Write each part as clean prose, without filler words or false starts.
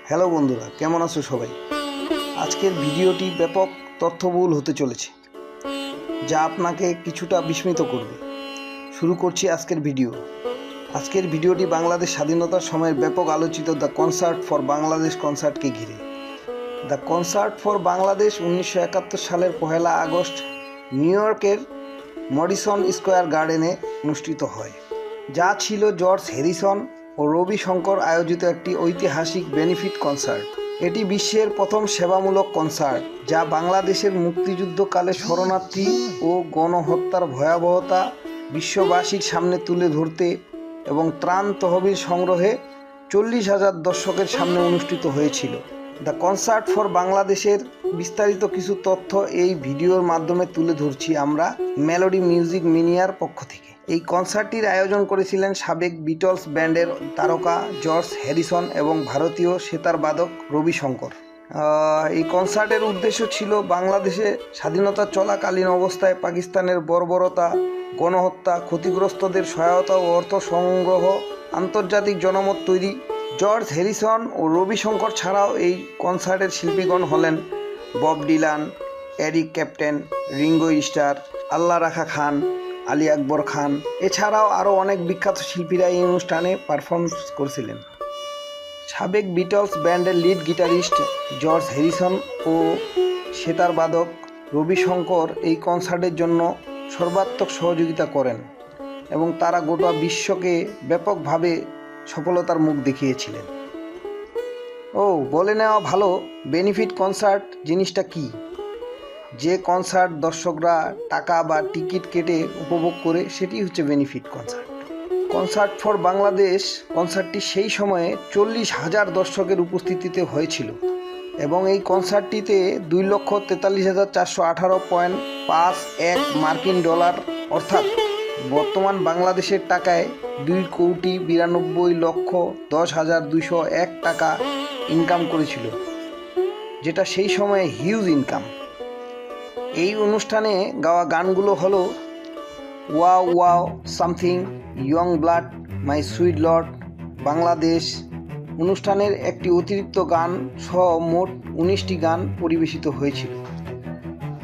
Hello বন্ধুরা, কেমন আছো সবাই? আজকের ভিডিওটি ব্যাপক তথ্যবহুল হতে চলেছে, যা আপনাকে কিছুটা বিস্মিত করবে। শুরু করছি আজকের ভিডিওটি বাংলাদেশ স্বাধীনতার সময়ের ব্যাপক আলোচিত দ্য কনসার্ট ফর বাংলাদেশ কনসার্টকে ঘিরে। দ্য কনসার্ট ফর বাংলাদেশ 1971 সালের 1 আগস্ট নিউ ইয়র্কের মডিসন স্কোয়ার গার্ডেনে অনুষ্ঠিত হয়, যা ছিল জর্জ হ্যারিসন ও রবি শঙ্কর আয়োজিত একটি ঐতিহাসিক বেনিফিট কনসার্ট। এটি বিশ্বের প্রথম সেবামূলক কনসার্ট, যা বাংলাদেশের মুক্তিযুদ্ধকালে শরণার্থী ও গণহত্যার ভয়াবহতা বিশ্ববাসীর সামনে তুলে ধরতে এবং ত্রাণ তহবিল সংগ্রহে 40,000 দর্শকের সামনে অনুষ্ঠিত হয়েছিল। দ্য কনসার্ট ফর বাংলাদেশের বিস্তারিত কিছু তথ্য এই ভিডিওর মাধ্যমে তুলে ধরছি আমরা মেলোডি মিউজিক মিনিয়ার পক্ষ থেকে। এই কনসার্টটির আয়োজন করেছিলেন সাবেক বিটলস ব্যান্ডের তারকা জর্জ হ্যারিসন এবং ভারতীয় সেতার বাদক রবি শঙ্কর। এই কনসার্টের উদ্দেশ্য ছিল বাংলাদেশে স্বাধীনতা চলাকালীন অবস্থায় পাকিস্তানের বর্বরতা, গণহত্যা, ক্ষতিগ্রস্তদের সহায়তা ও অর্থ সংগ্রহ, আন্তর্জাতিক জনমত তৈরি। জর্জ হ্যারিসন ও রবি শঙ্কর ছাড়াও এই কনসার্টের শিল্পীগণ হলেন Bob Dylan, Eric Clapton, Ringo Starr, Allah Rakha Khan, Ali Akbar খান। এছাড়াও আরও অনেক বিখ্যাত শিল্পীরা এই অনুষ্ঠানে পারফর্মেন্স করেছিলেন। সাবেক বিটলস ব্যান্ডের লিড গিটারিস্ট জর্জ হ্যারিসন ও সেতার বাদক রবি শঙ্কর এই কনসার্টের জন্য সর্বাত্মক সহযোগিতা করেন এবং তারা গোটা বিশ্বকে ব্যাপকভাবে সফলতার মুখ দেখিয়েছিলেন। বলে নেওয়া ভালো, বেনিফিট কনসার্ট জিনিসটা কি? যে কনসার্ট দর্শকরা টাকা বা টিকিট কেটে উপভোগ করে, সেটি হচ্ছে benefit concert. Concert for Bangladesh কনসার্টটি সেই সময়ে 40,000 দর্শকের উপস্থিতিতে হয়েছিল এবং এই কনসার্টটিতে 2,43,418.51 মার্কিন ডলার অর্থাৎ বর্তমান বাংলাদেশের টাকায় 2,92,10,201 টাকা ইনকাম করেছিল, যেটা সেই সময়ে হিউজ ইনকাম। এই অনুষ্ঠানে গাওয়া গানগুলো হলো wow wow, something, young blood, my sweet Lord, Bangladesh. অনুষ্ঠানের একটি অতিরিক্ত গান সহ মোট 19টি গান পরিবেশিত হয়েছিল,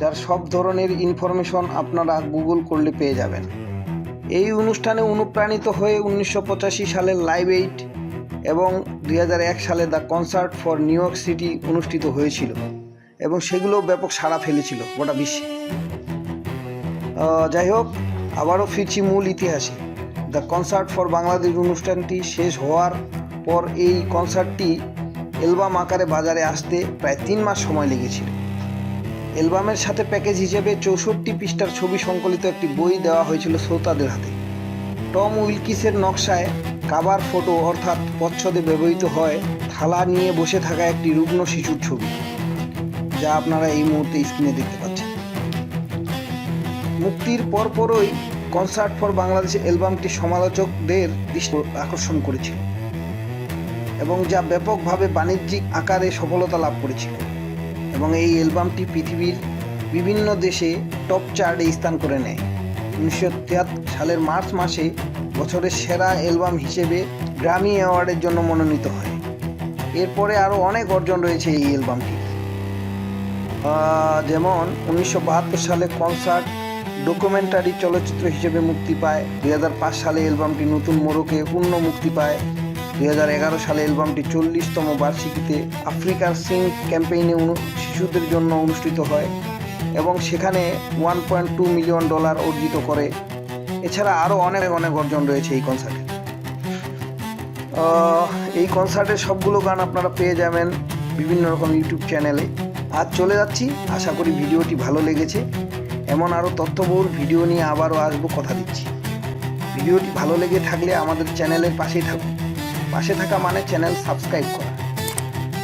যার সব ধরনের ইনফরমেশন আপনারা গুগল করলে পেয়ে যাবেন। এই অনুষ্ঠানে অনুপ্রাণিত হয়ে 1985 সালের লাইভ এইড এবং 2001 সালে the concert for new York city অনুষ্ঠিত হয়েছিল এবং সেগুলো ব্যাপক সাড়া ফেলেছিল গোটা বিশ্বে। যাই হোক, আবারও ফিরছি মূল ইতিহাসে। দ্য কনসার্ট ফর বাংলাদেশ অনুষ্ঠানটি শেষ হওয়ার পর এই কনসার্টটি অ্যালবাম আকারে বাজারে আসতে প্রায় 3 মাস সময় লেগেছিল। অ্যালবামের সাথে প্যাকেজ হিসেবে 64 পৃষ্ঠার ছবি সংকলিত একটি বই দেওয়া হয়েছিল শ্রোতাদের হাতে। টম উইলকিসের নকশায় কাভার ফটো অর্থাৎ প্রচ্ছদে ব্যবহৃত হয় থালা নিয়ে বসে থাকা একটি রুগ্ন শিশুর ছবি, যা আপনারা এই মুহূর্তে স্ক্রিনে দেখতে পাচ্ছেন। মুক্তির পরপরই কনসার্ট ফর বাংলাদেশের অ্যালবামটি সমালোচকদের দৃষ্টি আকর্ষণ করেছিল এবং যা ব্যাপকভাবে বাণিজ্যিক আকারে সফলতা লাভ করেছিল এবং এই অ্যালবামটি পৃথিবীর বিভিন্ন দেশে টপ চার্টে স্থান করে নেয়। 1973 সালের মার্চ মাসে বছরের সেরা অ্যালবাম হিসেবে গ্র্যামি অ্যাওয়ার্ডের জন্য মনোনীত হয়। এরপরে আরও অনেক অর্জন রয়েছে এই অ্যালবামটি, যেমন 1972 সালে কনসার্ট ডকুমেন্টারি চলচ্চিত্র হিসেবে মুক্তি পায়। 2005 সালে অ্যালবামটি নতুন মোড়কে পূর্ণ মুক্তি পায়। 2011 সালে অ্যালবামটি 40তম বার্ষিকীতে আফ্রিকার সিং ক্যাম্পেইনে শিশুদের জন্য অনুষ্ঠিত হয় এবং সেখানে $1.2 মিলিয়ন অর্জিত করে। এছাড়া আরও অনেক অর্জন রয়েছে এই কনসার্টে। এই কনসার্টের সবগুলো গান আপনারা পেয়ে যাবেন বিভিন্ন রকম ইউটিউব চ্যানেলে। আজ চলে যাচ্ছি, আশা করি ভিডিওটি ভালো লেগেছে। এমন আরও তথ্যবহুল ভিডিও নিয়ে আবারও আসবো, কথা দিচ্ছি। ভিডিওটি ভালো লেগে থাকলে আমাদের চ্যানেলের পাশেই থাকুন। পাশে থাকা মানে চ্যানেল সাবস্ক্রাইব করা।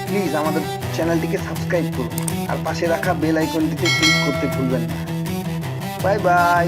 প্লিজ আমাদের চ্যানেলটিকে সাবস্ক্রাইব করুন আর পাশে রাখা বেল আইকনটিতে ক্লিক করতে ভুলবেন না। Bye bye.